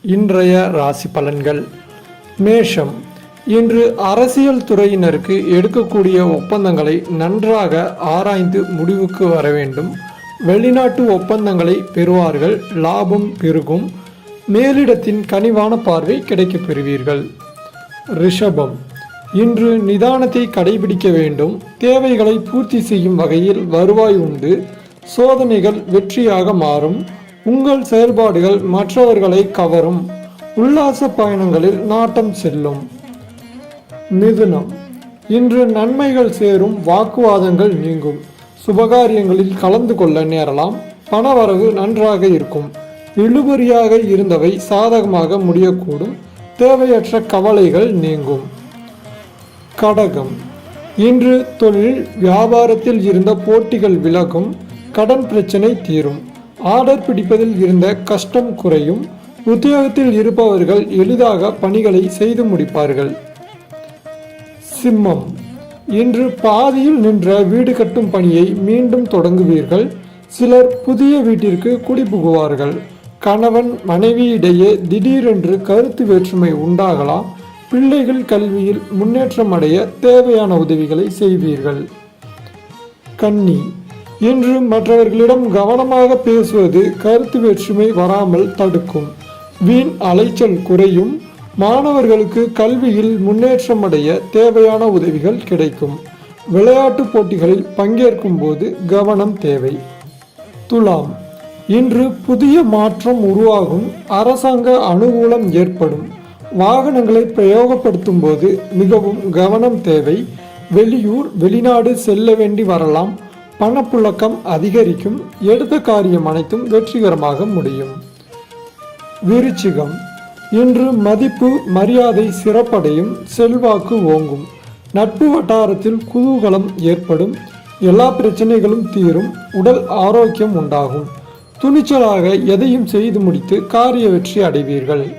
இன்றைய ராசி பலன்கள். மேஷம். இன்று அரசியல் துறையினருக்கு எடுக்கக்கூடிய ஒப்பந்தங்களை நன்றாக ஆராய்ந்து முடிவுக்கு வர வேண்டும். வெளிநாட்டு ஒப்பந்தங்களை பெறுவார்கள். லாபம் பெருகும். மேலிடத்தின் கனிவான பார்வை கிடைக்கப் பெறுவீர்கள். ரிஷபம். இன்று நிதானத்தை கடைபிடிக்க வேண்டும். தேவைகளை பூர்த்தி செய்யும் வகையில் வருவாய் உண்டு. சோதனைகள் வெற்றியாக மாறும். உங்கள் செயல்பாடுகள் மற்றவர்களை கவரும். உல்லாச பயணங்களில் நாட்டம் செல்லும். மிதுனம். இன்று நன்மைகள் சேரும். வாக்குவாதங்கள் நீங்கும். சுபகாரியங்களில் கலந்து கொள்ள நேரலாம். பணவரவு நன்றாக இருக்கும். இழுபறியாக இருந்தவை சாதகமாக முடியக்கூடும். தேவையற்ற கவலைகள் நீங்கும். கடகம். இன்று தொழில் வியாபாரத்தில் இருந்த போட்டிகள் விலகும். கடன் பிரச்சனை தீரும். ஆர்டர் பிடிப்பதில் இருந்த கஷ்டம் குறையும். உத்தியோகத்தில் இருப்பவர்கள் எளிதாக பணிகளை செய்து முடிப்பார்கள். சிம்மம். இன்று பாதியில் நின்ற வீடு கட்டும் பணியை மீண்டும் தொடங்குவீர்கள். சிலர் புதிய வீட்டிற்கு குடிபுகுவார்கள். கணவன் மனைவியிடையே திடீரென்று கருத்து வேற்றுமை உண்டாகலாம். பிள்ளைகள் கல்வியில் முன்னேற்றம் அடைய தேவையான உதவிகளை செய்வீர்கள். கன்னி. இன்று மற்றவர்களிடம் கவனமாக பேசுவது கருத்து வேற்றுமை வராமல் தடுக்கும். வீண் அலைச்சல் குறையும். மாணவர்களுக்கு கல்வியில் முன்னேற்றம் அடைய தேவையான உதவிகள் கிடைக்கும். விளையாட்டு போட்டிகளில் பங்கேற்கும் போது கவனம் தேவை. துலாம். இன்று புதிய மாற்றம் உருவாகும். அரசாங்க அனுகூலம் ஏற்படும். வாகனங்களை பிரயோகப்படுத்தும் போது மிகவும் கவனம் தேவை. வெளியூர் வெளிநாடு செல்ல வேண்டி வரலாம். பணப்புழக்கம் அதிகரிக்கும். எடுத்த காரியம் அனைத்தும் வெற்றிகரமாக முடியும். விருச்சிகம். இன்று மதிப்பு மரியாதை சிறப்படையும். செல்வாக்கு ஓங்கும். நட்பு வட்டாரத்தில் குதூகலம் ஏற்படும். எல்லா பிரச்சனைகளும் தீரும். உடல் ஆரோக்கியம் உண்டாகும். துணிச்சலாக எதையும் செய்து முடித்து காரிய வெற்றி அடைவீர்கள்.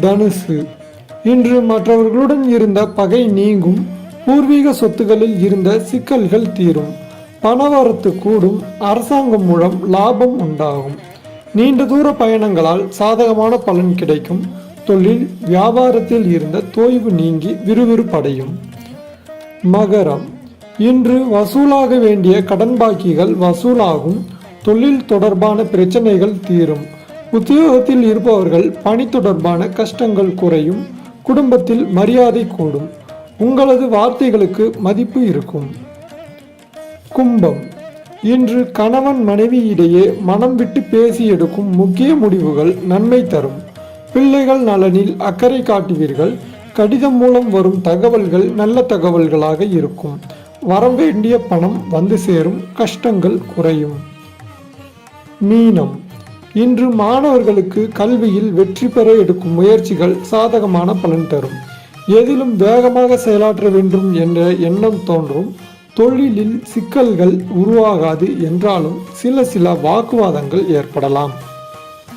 தனுசு. இன்று மற்றவர்களுடன் இருந்த பகை நீங்கும். பூர்வீக சொத்துகளில் இருந்த சிக்கல்கள் தீரும். பணவரத்து கூடும். அரசாங்கம் மூலம் லாபம் உண்டாகும். நீண்ட தூர பயணங்களால் சாதகமான பலன் கிடைக்கும். தொழில் வியாபாரத்தில் இருந்த தொய்வு நீங்கி விறுவிறுப்படையும். மகரம். இன்று வசூலாக வேண்டிய கடன் பாக்கிகள் வசூலாகும். தொழில் தொடர்பான பிரச்சனைகள் தீரும். உத்தியோகத்தில் இருப்பவர்கள் பணி தொடர்பான கஷ்டங்கள் குறையும். குடும்பத்தில் மரியாதை கூடும். உங்களது வார்த்தைகளுக்கு மதிப்பு இருக்கும். கும்பம். இன்று கணவன் மனைவியிடையே மனம் விட்டு பேசி எடுக்கும் முக்கிய முடிவுகள் நன்மை தரும். பிள்ளைகள் நலனில் அக்கறை காட்டுவீர்கள். கடிதம் மூலம் வரும் தகவல்கள் நல்ல தகவல்களாக இருக்கும். வரவேண்டிய பணம் வந்து சேரும். கஷ்டங்கள் குறையும். மீனம். இன்று மாணவர்களுக்கு கல்வியில் வெற்றி பெற எடுக்கும் முயற்சிகள் சாதகமான பலன் தரும். எதிலும் வேகமாக செயலாற்ற வேண்டும் என்ற எண்ணம் தோன்றும். தொழிலில் சிக்கல்கள் உருவாகாது என்றாலும் சில வாக்குவாதங்கள் ஏற்படலாம்.